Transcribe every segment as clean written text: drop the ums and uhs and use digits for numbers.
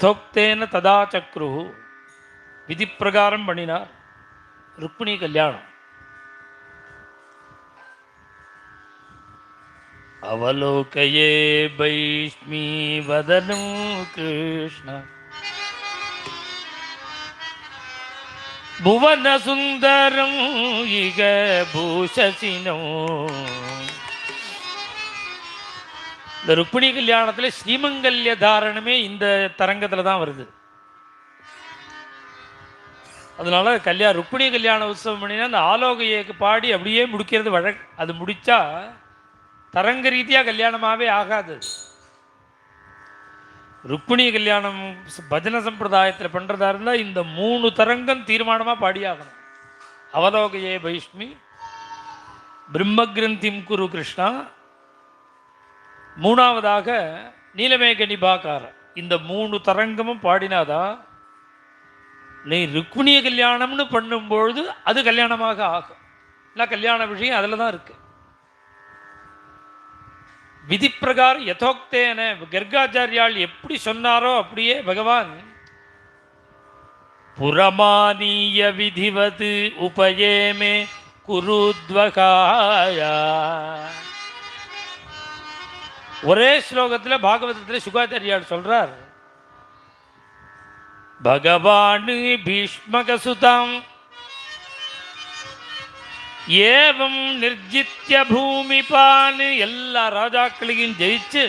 யதோக்தேன ததா சக்ரு, விதி பிரகாரம் பண்ணினார் ருக்மிணி கல்யாணம். அவலோகயே பைஷ்மி வதனம் கிருஷ்ண புவன சுந்தரம் இக பூஷசினோ. இந்த ருக்மிணி கல்யாணத்தில் ஸ்ரீமங்கல்ய தாரணமே இந்த தரங்கத்தில் தான் வருது. அதனால ருக்மிணி கல்யாண உற்சவம் பண்ணினா அந்த ஆலோகையேக்கு பாடி அப்படியே முடிக்கிறது வழக்கு. அது முடித்தா தரங்க ரீதியாக கல்யாணமாகவே ஆகாது. ருக்மிணி கல்யாணம் பஜன சம்பிரதாயத்தில் பண்ணுறதா இருந்தால் இந்த 3 தரங்கம் தீர்மானமாக பாடியாகணும். அவலோகையே பைஷ்மி, பிரம்மகிரந்திம் குரு கிருஷ்ணா, மூணாவதாக நீலமேக நிபாகார. இந்த 3 தரங்கமும் பாடினாதான் நீ ருக்மிணிய கல்யாணம்னு பண்ணும்பொழுது அது கல்யாணமாக ஆகும். இல்லை கல்யாண விஷயம் அதில் தான் இருக்கு. விதி பிரகாரம் யதோக்தேன கர்காச்சாரியால் எப்படி சொன்னாரோ அப்படியே பகவான் புரமானீய விதிவது உபயேமே குருத்வகாயா. ஒரே ஸ்லோகத்தில் பாகவதத்தில் சுகாச்சாரியால் சொல்றார், பகவான் பீஷ்மகசுதாம் ஏவம் நிர்ஜித்ய பூமிபான், எல்லா ராஜாக்களையும் ஜெயிச்சு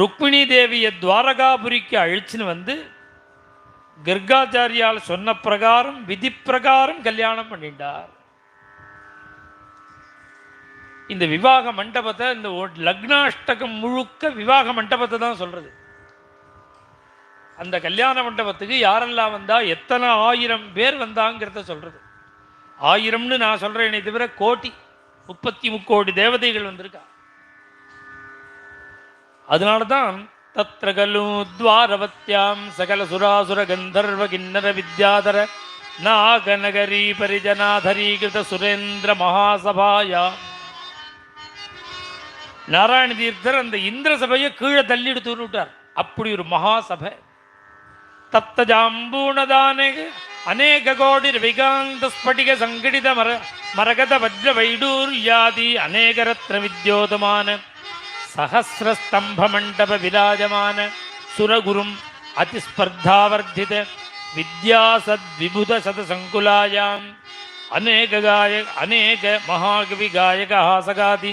ருக்மிணி தேவியை துவாரகாபுரிக்கு அழிச்சுன்னு வந்து கர்காச்சாரியால் சொன்ன பிரகாரம் விதி பிரகாரம் கல்யாணம் பண்ணிட்டார். இந்த விவாக மண்டபத்தை, இந்த லக்னாஷ்டகம் முழுக்க விவாக மண்டபத்தை தான் சொல்றது. அந்த கல்யாண மண்டபத்துக்கு யாரெல்லாம் வந்தா, எத்தனை 1000 பேர் வந்தாங்கிறத சொல்றது. 1000ன்னு நான் சொல்றேனே தவிர கோடி, 33 கோடி தேவதைகள் வந்திருக்கா. அதனால தான் தத்ர கலு துவாரவத்யாம் சகல சுராசுர கந்தர்வ கிண்ணர வித்யாதர நாகநகரி பரிஜனாதரீகிருத சுரேந்திர மகாசபாயா. நாராயண தீர்த்தர் அந்த இந்திர சபையை கீழே தள்ளிட்டு விட்டார். அப்படி ஒரு மகாசபை. தப்த ஜாம்பூனதானே அநேக கோடி விகாந்த ஸ்படிக சங்கடித மரகத வஜ்ர வைடூர்யாதி அநேக ரத்ன வித்யோதமான சஹசிரஸ்தம்ப மண்டப விராஜமான சுரகுரும் அதிஸ்பர்தாவர்த்தித வித்யாசத் விபுத சத சங்குலாயாம் அநேக மகாகவி காயக ஹாசகாதி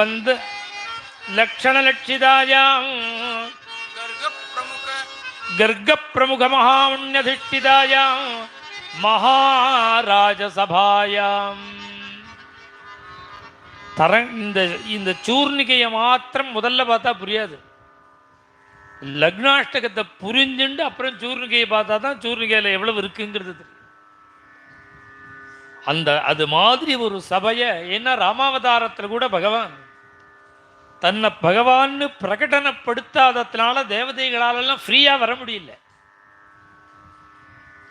வந்த லக்ஷணலட்சிதாயாம் கர்க பிரமுக மகாமுன்யதிஷ்டிதாயாம் மகாராஜசபாயாம். இந்த சூர்ணிகையை மாத்திரம் முதல்ல பார்த்தா புரியாது. லக்னாஷ்டகத்தை புரிஞ்சுண்டு அப்புறம் சூர்ணிகையை பார்த்தா தான் சூர்ணிகையில் எவ்வளவு இருக்குங்கிறது தெரியும். அது மாதிரி ஒரு சபையை, ஏன்னா ராமாவதாரத்தில் கூட பகவான் தன்னை பகவான்னு பிரகடனப்படுத்தாததுனால தேவதைகளாலெல்லாம் ஃப்ரீயாக வர முடியல.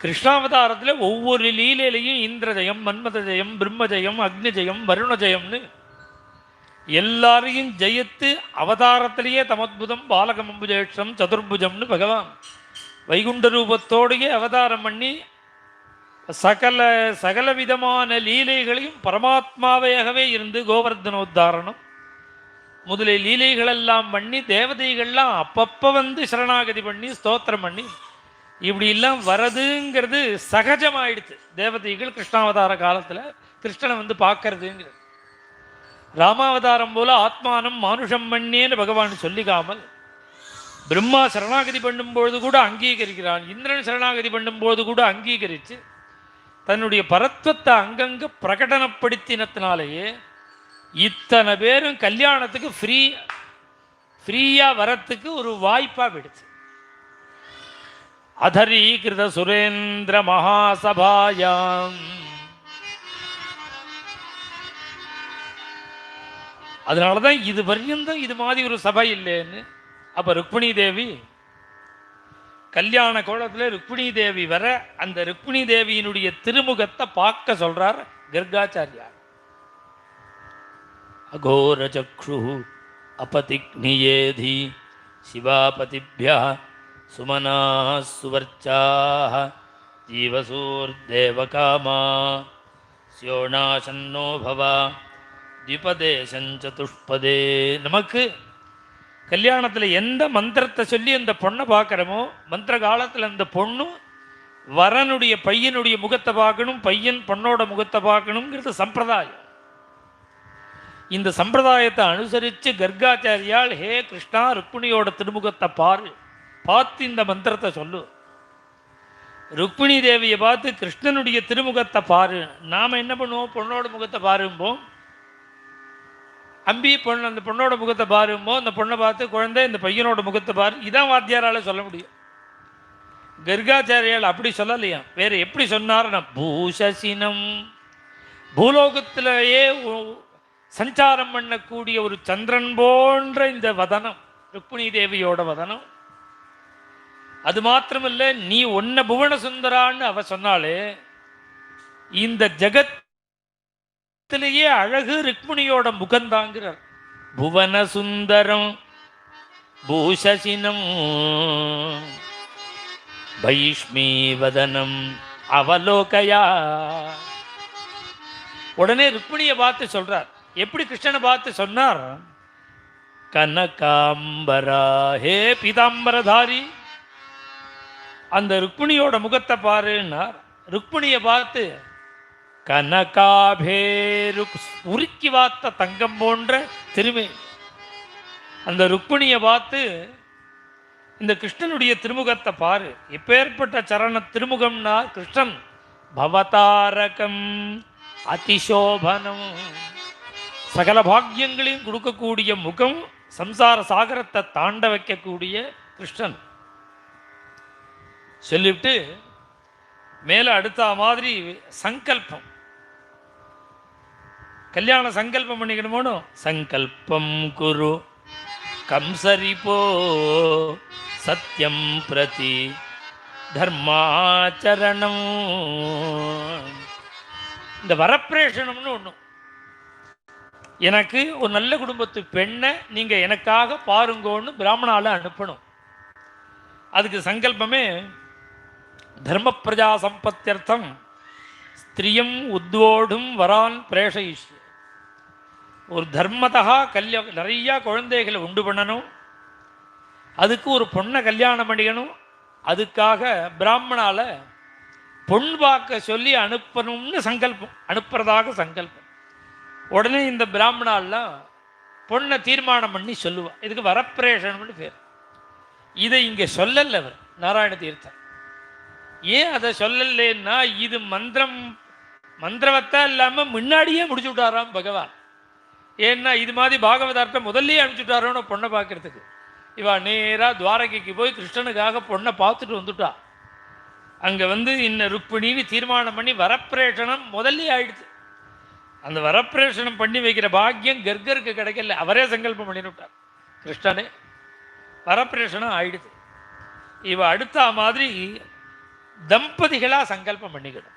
கிருஷ்ணாவதாரத்தில் ஒவ்வொரு லீலையிலையும் இந்திர ஜெயம், மன்மத ஜெயம், பிரம்ம ஜெயம், அக்னி ஜெயம், வருண ஜெயம்னு எல்லாரையும் ஜெயித்து அவதாரத்திலேயே தமத்புதம் பாலகமம்புஜேஷம் சதுர்புஜம்னு பகவான் வைகுண்ட ரூபத்தோடையே அவதாரம் பண்ணி சகல விதமான லீலைகளையும் பரமாத்மாவையாகவே இருந்து கோவர்தனோத்தாரணம் முதலிய லீலைகளெல்லாம் பண்ணி தேவதைகள்லாம் அப்பப்போ வந்து சரணாகதி பண்ணி ஸ்தோத்திரம் பண்ணி இப்படிலாம் வரதுங்கிறது சகஜமாயிடுச்சு. தேவதைகள் கிருஷ்ணாவதார காலத்தில் கிருஷ்ணனை வந்து பார்க்கறதுங்கிறது. ராமாவதாரம் போல ஆத்மானம் மானுஷம் மண்ணேன்னு பகவான் சொல்லிக்காமல் பிரம்மா சரணாகதி பண்ணும்பொழுது கூட அங்கீகரிக்கிறான், இந்திரன் சரணாகதி பண்ணும்போது கூட அங்கீகரித்து தன்னுடைய பரத்வத்தை அங்கங்க பிரகடனப்படுத்தினத்தினாலேயே இத்தனை பேரும் கல்யாணத்துக்கு ஃப்ரீயாக வரத்துக்கு ஒரு வாய்ப்பாக விடுச்சு. அதரீகிருத சுரேந்திர மகாசபாயாம். அதனால தான் இது பர்யந்தம் இது மாதிரி ஒரு சபை இல்லைன்னு. அப்போ ருக்மிணி தேவி கல்யாண கோலத்தில் ருக்மிணி தேவி வர அந்த ருக்மிணி தேவியினுடைய திருமுகத்தை பார்க்க சொல்றார் கர்காச்சாரியார். அகோர சக்ஷு அபதிக்னியேதி சிவாபதிபியா சுமனா சுவர்ச்சாः ஜீவசூர்தேவகாமா ஸ்யோணாசன்னோ பவா த்விபதேசஞ்சதுஷ்பதே. நமக்கு கல்யாணத்தில் எந்த மந்திரத்தை சொல்லி அந்த பொண்ணை பார்க்குறோமோ, மந்திர காலத்தில் அந்த பொண்ணு வரனுடைய பையனுடைய முகத்தை பார்க்கணும், பையன் பொண்ணோட முகத்தை பார்க்கணுங்கிறது சம்பிரதாயம். இந்த சம்பிரதாயத்தை அனுசரித்து கர்காச்சாரியால், ஹே கிருஷ்ணா ருக்மிணியோட திருமுகத்தை பார்த்து இந்த மந்திரத்தை சொல்லு. ருக்மிணி தேவியை பார்த்து கிருஷ்ணனுடைய திருமுகத்தை பாரு. நாம் என்ன பண்ணுவோம், பொண்ணோட முகத்தை பாரும்போம், அம்பி பொண்ணு அந்த பொண்ணோட முகத்தை பாரும்போது அந்த பொண்ணை பார்த்து குழந்தை இந்த பையனோட முகத்தை பாரு. இதான் வாத்தியாரால் சொல்ல முடியும். கர்காச்சாரியால் அப்படி சொல்லலையா, வேற எப்படி சொன்னார்னா பூஷசினம், பூலோகத்திலேயே சஞ்சாரம் பண்ணக்கூடிய ஒரு சந்திரன் போன்ற இந்த வதனம் ருக்மிணி தேவியோட வதனம். அது மாத்திரமில்ல, நீ ஒன்ன புவன சுந்தரான்னு அவ சொன்னாலே, இந்த ஜகத்திலேயே அழகு ருக்மிணியோட முகந்தாங்கிறார். புவன சுந்தரம் பூஷசினம் பைஷ்மீ வதனம் அவலோகயா. உடனே ருக்மிணியை பார்த்து சொல்றார். எப்படி கிருஷ்ணனை பார்த்து சொன்னார், கனகாம்பரா, ஹே பீதாம்பரதாரி, அந்த ருக்மிணியோட முகத்தை பாருன்னார். ருக்மிணியை பார்த்து கனகாபேரு, உருக்கி வார்த்த தங்கம் போன்ற திருமை. அந்த ருக்மிணியை பார்த்து இந்த கிருஷ்ணனுடைய திருமுகத்தை பாரு. எப்பேற்பட்ட சரண திருமுகம்னா கிருஷ்ணன் பவதாரகம் அதிசோபனம், சகல பாக்கியங்களையும் கொடுக்கக்கூடிய முகம், சம்சார சாகரத்தை தாண்ட வைக்கக்கூடிய கிருஷ்ணன் சொல்லிவிட்டு மேலே அடுத்த மாதிரி சங்கல்பம், கல்யாண சங்கல்பம் பண்ணிக்கணுமோனோ, சங்கல்பம் குரு கம்சரிபோ சத்யம் பிரதி தர்மாச்சரணம். இந்த வரப்பிரேஷனம்னு ஒன்று, எனக்கு ஒரு நல்ல குடும்பத்து பெண்ணை நீங்கள் எனக்காக பாருங்கோன்னு பிராமணால அனுப்பணும். அதுக்கு சங்கல்பமே தர்ம பிரஜா சம்பத்தியர்த்தம் ஸ்திரியம் உத்வோடும் வரான் பிரேஷயிஷ். ஒரு தர்மதா நிறையா குழந்தைகளை உண்டு பண்ணணும், அதுக்கு ஒரு பொண்ணை கல்யாணம் பண்ணிக்கணும், அதுக்காக பிராமணால பொன் பார்க்க சொல்லி அனுப்பணும்னு சங்கல்பம், அனுப்புறதாக சங்கல்பம். உடனே இந்த பிராமணாலாம் பொண்ணை தீர்மானம் பண்ணி சொல்லுவாள். இதுக்கு வரப்பிரேஷனம்னு பேர். இதை இங்கே சொல்லல அவர் நாராயண தீர்த்தர். ஏன் அதை சொல்லலைன்னா, இது மந்திரவத்தா இல்லாமல் முன்னாடியே முடிச்சு விட்டாராம் பகவான். ஏன்னா இது மாதிரி பாகவதார்த்தம் முதல்லையே அனுப்பிச்சுட்டாரோன்னு பொண்ணை பார்க்கறதுக்கு. இவா நேராக துவாரகைக்கு போய் கிருஷ்ணனுக்காக பொண்ணை பார்த்துட்டு வந்துட்டா. அங்கே இன்ன ருக்மிணின்னு தீர்மானம் பண்ணி வரப்பிரேஷனம் முதல்லே ஆயிடுச்சு. அந்த வரப்பிரேஷனம் பண்ணி வைக்கிற பாக்கியம் கர்கருக்கு கிடைக்கல, அவரே சங்கல்பம் பண்ணிவிட்டார் கிருஷ்ணனே. வரப்பிரேஷனம் ஆயிடுது. இவ அடுத்த மாதிரி தம்பதிகளாக சங்கல்பம் பண்ணிக்கணும்.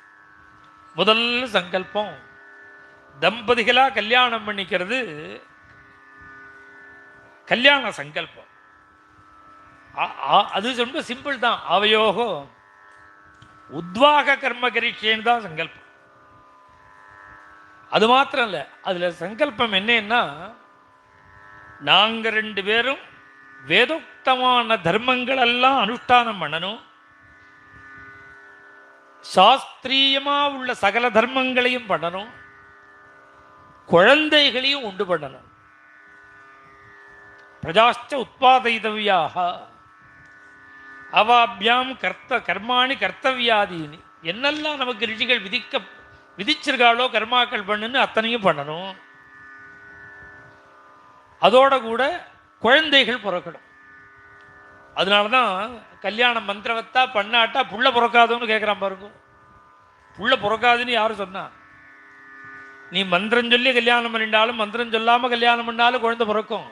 முதல் சங்கல்பம் தம்பதிகளாக கல்யாணம் பண்ணிக்கிறது கல்யாண சங்கல்பம். அது ரொம்ப சிம்பிள் தான். அவையோகோ உத்வாக கர்ம கரிஷேன்னு தான் சங்கல்பம். அது மாத்திரம் இல்லை, அதில் சங்கல்பம் என்னன்னா, நாங்கள் 2 பேரும் வேதோக்தமான தர்மங்கள் எல்லாம் அனுஷ்டானம் பண்ணணும், சாஸ்திரியமாக உள்ள சகல தர்மங்களையும் பண்ணணும், குழந்தைகளையும் உண்டு பண்ணணும். பிரஜாச்ச உத்பாதித்தவியாக அவாபியாம் கர்மாணி கர்த்தவியாதீனி, என்னெல்லாம் நமக்கு ரிஷிகள் விதிச்சிருக்காளோ கர்மாக்கள் பண்ணுன்னு அத்தனையும் பண்ணணும். அதோட கூட குழந்தைகள் பிறக்கணும். அதனால தான் கல்யாணம் மந்திரவத்தா பண்ணாட்டா புள்ள பிறக்காதோன்னு கேட்குறான் பாருங்க. புள்ள பிறக்காதுன்னு யாரும் சொன்னா? நீ மந்திரம் சொல்லி கல்யாணம் பண்ணிட்டாலும் மந்திரம் சொல்லாமல் கல்யாணம் பண்ணாலும் குழந்தை பிறக்கும்.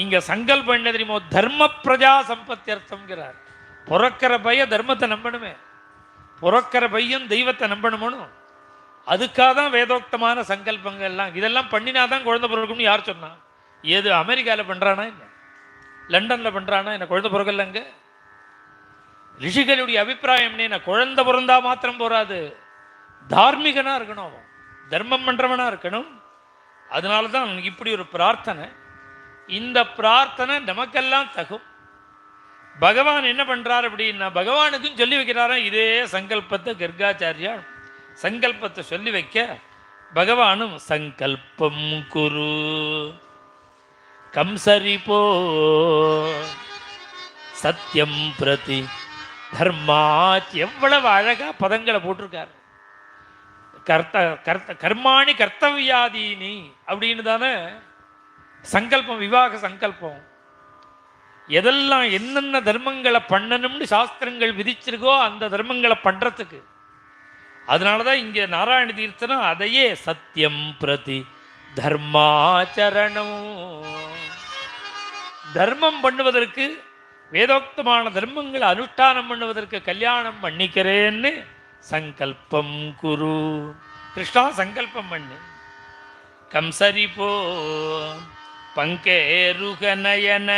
இங்கே சங்கல்பம் என்ன தெரியுமோ, தர்ம பிரஜா சம்பத்தியர்த்தம்ங்கிறார். பிறக்கிற பையன் தர்மத்தை நம்பணுமே, பிறக்கிற பையன் தெய்வத்தை நம்பணுமோனு. அதுக்காக தான் வேதோக்தமான சங்கல்பங்கள்லாம். இதெல்லாம் பண்ணினா தான் குழந்தை பிறக்கும்னு யார் சொன்னா? ஏது அமெரிக்காவில் பண்ணுறானா? இல்லை, லண்டனில் பண்ணுறான்னா என்ன குழந்தை பிறக்கலங்க. ரிஷிகளுடைய அபிப்பிராயம் என்ன, குழந்தை பிறந்தா மாத்திரம் போராது, தார்மீகனா இருக்கணும், அவன் தர்மம் பண்றவனா இருக்கணும். அதனால தான் இப்படி ஒரு பிரார்த்தனை. இந்த பிரார்த்தனை நமக்கெல்லாம் தகும். பகவான் என்ன பண்றார் அப்படின்னா, பகவானுக்கும் சொல்லி வைக்கிறாரா இதே சங்கல்பத்தை. கர்காச்சாரியா சங்கல்பத்தை சொல்லி வைக்க பகவானும் சங்கல்பம் குரு கம்சரிபோ சத்தியம் பிரதி தர்மாச். எவ்வளவு அழகா பதங்களை போட்டிருக்காரு. கர்மாணி கர்த்தவியாதீனி அப்படின்னு தானே சங்கல்பம், விவாக சங்கல்பம். எதெல்லாம் என்னென்ன தர்மங்களை பண்ணணும்னு சாஸ்திரங்கள் விதிச்சிருக்கோ அந்த தர்மங்களை பண்றதுக்கு. அதனாலதான் இங்க நாராயண தீர்த்தனம் அதையே சத்தியம் பிரதி தர்மாச்சரணம், தர்மம் பண்ணுவதற்கு, வேதோக்தமான தர்மங்களை அனுஷ்டானம் பண்ணுவதற்கு கல்யாணம் பண்ணிக்கிறேன்னு சங்கல்பம் குரு. கிருஷ்ணா சங்கல்பம் பண்ணு. கம்சரிபோ பங்கேருகநயன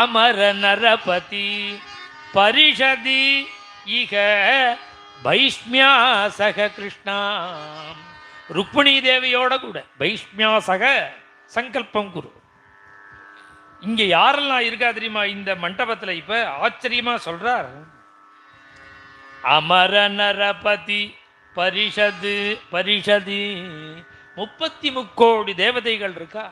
அமர நரபதி பரிஷதி இக பைஷ்மியாசக கிருஷ்ணா. ருக்மிணி தேவியோட கூட பைஷ்மியாசக சங்கல்பம் குரு. இங்க யாரெல்லாம் இருக்கா தெரியுமா இந்த மண்டபத்தில்? இப்ப ஆச்சரியமா சொல்றார். அமர நரபதி பரிஷது பரிஷதி 33 கோடி தேவதைகள் இருக்கா.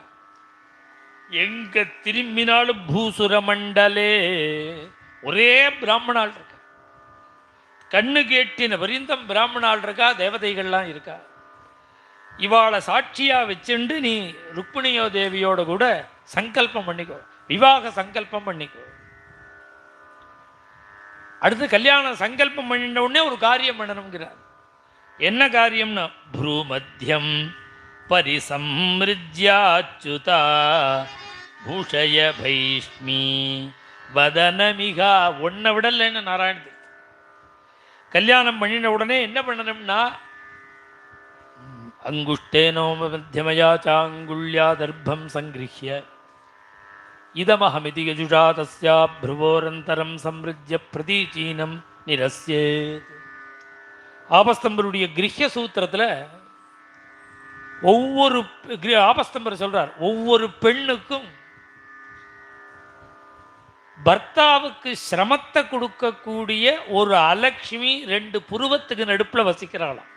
எங்க திரும்பினாலும் பூசுர மண்டலே ஒரே பிராமணால் இருக்கா. கண்ணுக்கு எட்டின பரியந்தம் பிராமணால் இருக்கா, தேவதைகள்லாம் இருக்கா. இவாளை சாட்சியா வச்சுண்டு நீ ருக்மிணியோ தேவியோட கூட சங்கல்பம் பண்ணிக்கோ, விவாக சங்கல்பம் பண்ணிக்கோ. அடுத்து கல்யாண சங்கல்பம் பண்ணின உடனே ஒரு காரியம் பண்ணணுங்கிறார். என்ன காரியம்னா, ப்ரூமத்தியம் பரிசம்ருஜ்யாச்சுதா பூஷய பைஷ்மி வதனமிகா. ஒன்ன விடலன்னு நாராயண கல்யாணம் பண்ணின உடனே என்ன பண்ணணும்னா, அங்குஷ்டேனோ மத்தியமயா சாங்குல்யா தர்ப்பம் சங்கிருஹ்ய இதமஹமிதி யஜுஷா தஸ்யா ப்ருவோரந்தரம் சம்ருஜ்ய பிரதீச்சீனம் நிரஸ்யேத். ஆபஸ்தம்பருடைய கிரஹ்ய சூத்திரத்தில் ஒவ்வொரு ஆபஸ்தம்பர் சொல்றார், ஒவ்வொரு பெண்ணுக்கும் பர்த்தாவுக்கு சிரமத்தை கொடுக்கக்கூடிய ஒரு அலட்சுமி 2 புருவத்துக்கு நடுப்புல வசிக்கிறாளாம்.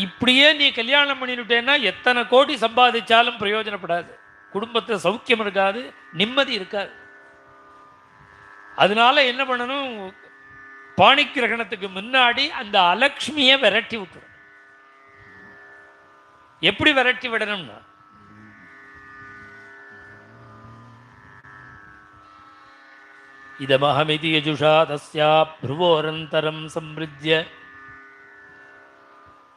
இப்படியே நீ கல்யாணம் பண்ணிவிட்டேன்னா எத்தனை கோடி சம்பாதிச்சாலும் பிரயோஜனப்படாது, குடும்பத்தில் சௌக்கியம் இருக்காது, நிம்மதி இருக்காது. அதனால என்ன பண்ணணும், பாணி கிரகணத்துக்கு முன்னாடி அந்த அலட்சுமியை விரட்டி விட்டுரும். எப்படி விரட்டி விடணும்னா, இதமஹமிதி யஜுஷா தஸ்யா ப்ருவோரந்தரம் சம்ருஜ்ய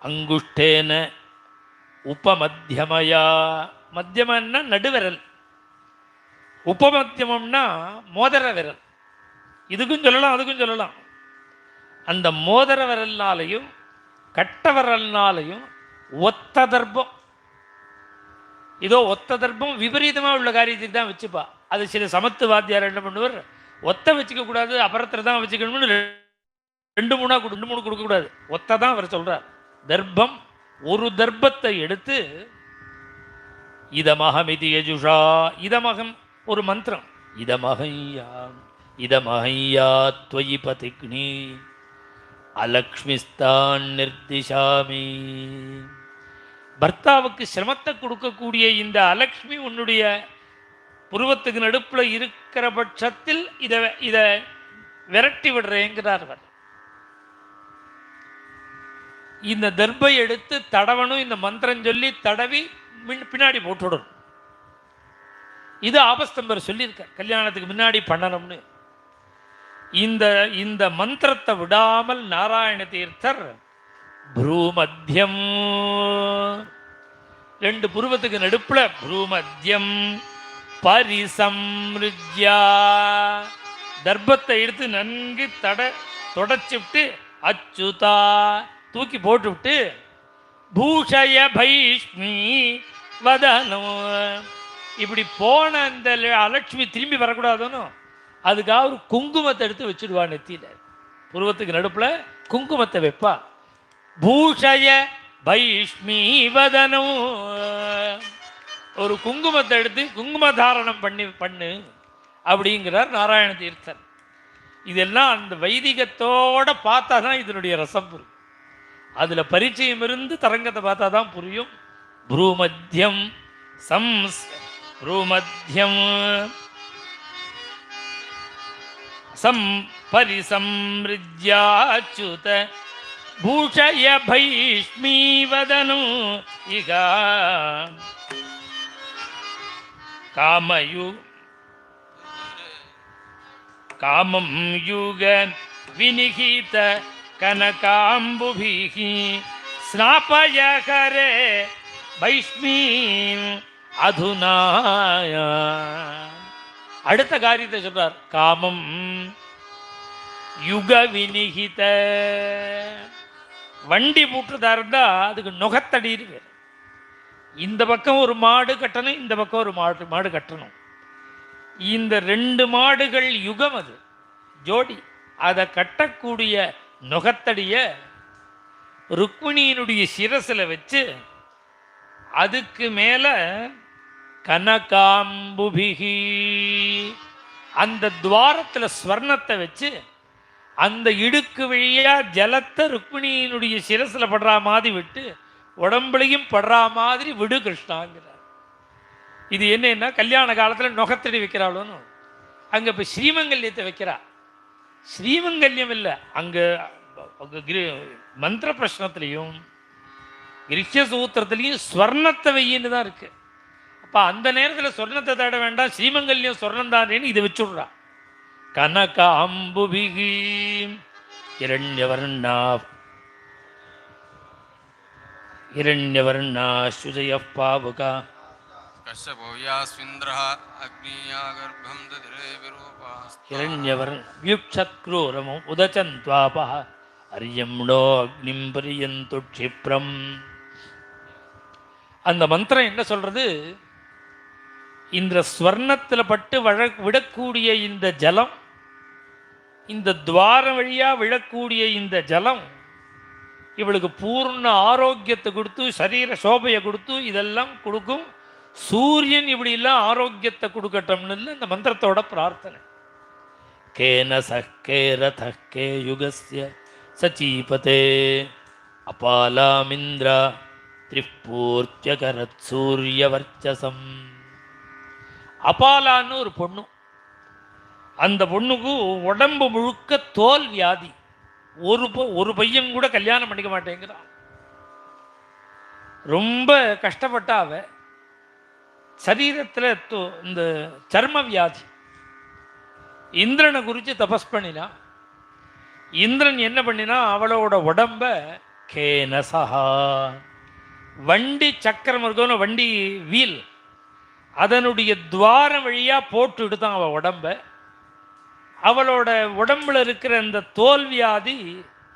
அங்குஷ்டேன உபமத்தியமயா. மத்தியமன்னா நடுவிரல், உபமத்தியமம்னா மோதிர விரல். இதுக்கும் சொல்லலாம் அதுக்கும் சொல்லலாம். அந்த மோதிர விரல்னாலையும் கட்ட விரல்னாலையும் ஒத்த தர்ப்பம், இதோ ஒத்த தர்ப்பம் விபரீதமாக உள்ள காரியத்துக்கு தான் வச்சுப்பா. அது சில சமத்து வாத்தியார் என்ன பண்ணுவார், ஒத்த வச்சுக்க கூடாது, அப்புறத்தில் தான் வச்சுக்கணும்னு 2-3 கொடுக்கக்கூடாது, ஒத்த தான் அவர் சொல்றார். தர்ப்பம் ஒரு தர்ப்பத்தை எடுத்து இதமஹமிதி யஜுஷா, இதமகம் ஒரு மந்திரம், இதமஹையா இதமஹையா த்வயி பதிக்னி அலக்ஷ்மிஸ்தான் நிர்திஷாமி. பர்த்தாவுக்கு சிரமத்தை கொடுக்கக்கூடிய இந்த அலக்ஷ்மி உன்னுடைய புருவத்துக்கு நடுப்புல இருக்கிற பட்சத்தில் இதை விரட்டி விடுறேங்கிறார் அவர். இந்த தர்பை எடுத்து தடவனும், இந்த மந்திரம் சொல்லி தடவி பின்னாடி போட்டுடணும். இது ஆபஸ்தம்பர் சொல்லியிருக்கார் கல்யாணத்துக்கு முன்னாடி பண்ணணும்னு. இந்த மந்திரத்தை விடாமல் நாராயண தீர்த்தர் ப்ரூமத்தியம் 2 புருவத்துக்கு நடுப்புல ப்ரூமத்தியம் பரிசம்ருஜ்யா தர்ப்பத்தை எடுத்து நன்கு தொடச்சுவிட்டு அச்சுதா தூக்கி போட்டு விட்டு பூஷய பைஷ்மி வதனோ இப்படி போன அந்த அலட்சுமி திரும்பி வரக்கூடாதுன்னு அதுக்காக ஒரு குங்குமத்தை எடுத்து வச்சுடுவா நெத்தியில, புருவத்துக்கு நடுப்புல குங்குமத்தை வைப்பா. பூஷய பைஷ்மீவதனம், ஒரு குங்குமத்தை எடுத்து குங்கும தாரணம் பண்ணு அப்படிங்கிறார் நாராயண தீர்த்தர். இதெல்லாம் அந்த வைதிகத்தோட பார்த்தா தான் இதனுடைய ரசம் புரியும். அதுல பரிச்சயம் இருந்து தரங்கத்தை பார்த்தா தான் புரியும். ப்ரூமத்தியம் ப்ரூமத்தியம் பரிசம்ரிஜ்யாச்சுத பூஷய பைஷ்மீவதனம் இக காமம் யுக வினிகித கனகாம்புபிஹி ஸ்நாபய கரே பைஷ்மீம் அதுனாய. அடுத்த காரியத்தை சொல்றார். காமம் யுக வினிகித, வண்டி பூட்டுறதா இருந்தா அதுக்கு நுகத்தடி இருக்கு. இந்த பக்கம் ஒரு மாடு கட்டணும், இந்த பக்கம் ஒரு மாடு கட்டணும். இந்த 2 மாடுகள் யுகம், அது ஜோடி. அதை கட்டக்கூடிய நுகத்தடிய ருக்மிணியினுடைய சிரசில் வச்சு அதுக்கு மேல கனகாம்புபிகி, அந்த துவாரத்தில் ஸ்வர்ணத்தை வச்சு அந்த இடுக்கு வழியா ஜலத்தை ருக்மிணியினுடைய சிரசில் படுற மாதிரி விட்டு உடம்புலையும் படுற மாதிரி விடு கிருஷ்ணாங்கிறார். இது என்னன்னா கல்யாண காலத்தில் நுகத்தடி வைக்கிறாளோன்னு அங்கே இப்போ ஸ்ரீமங்கல்யத்தை வைக்கிறா. ஸ்ரீமங்கல்யம் இல்லை, அங்கே மந்திர பிரஷ்னத்திலையும் கிருஷ்ய சூத்திரத்திலையும் ஸ்வர்ணத்தை வையின்னு தான் இருக்கு. அப்போ அந்த நேரத்தில் சொர்ணத்தை தேட வேண்டாம், ஸ்ரீமங்கல்யம் சொர்ணம் தானேன்னு இதை வச்சுடுறா. கனக அம்புபிகி இரண்யவர்ணா சுஜய பாவுகா இரண்யவர்ணக்ரூரமோ உதச்சந்த்வாப அரியம்னோ அக்னிம் பரியந்து க்ஷிப்ரம். அந்த மந்திரம் என்ன சொல்றது? இந்த ஸ்வர்ணத்தில் பட்டு விடக்கூடிய இந்த ஜலம், இந்த துவாரம் வழியா விழக்கூடிய இந்த ஜலம் இவளுக்கு பூர்ண ஆரோக்கியத்தை கொடுத்து சரீர சோபையை கொடுத்து இதெல்லாம் கொடுக்கும். சூரியன் இப்படி எல்லாம் ஆரோக்கியத்தை கொடுக்கட்டும்னு இந்த மந்திரத்தோட பிரார்த்தனை. கேன சக்கே யுகஸ்ய சச்சீபதே அபாலாமிந்திரா திரிப்பூர்த்தியகரத் சூரியவர்ச்சசம். அபாலான்னு ஒரு பொண்ணு, அந்த பொண்ணுக்கு உடம்பு முழுக்க தோல் வியாதி. ஒரு பையன் கூட கல்யாணம் பண்ணிக்க மாட்டேங்கிறான். ரொம்ப கஷ்டப்பட்டா அவ. சரீரத்தில் இந்த சர்ம வியாதி. இந்திரனை குறித்து தபஸ் பண்ணினா. இந்திரன் என்ன பண்ணினா, அவளோட உடம்ப கேனசஹா, வண்டி சக்கரம் இருக்கணும், வண்டி வீல், அதனுடைய துவாரம் வழியா போட்டு எடுத்தான் அவள் உடம்ப. அவளோட உடம்புல இருக்கிற அந்த தோல் வியாதி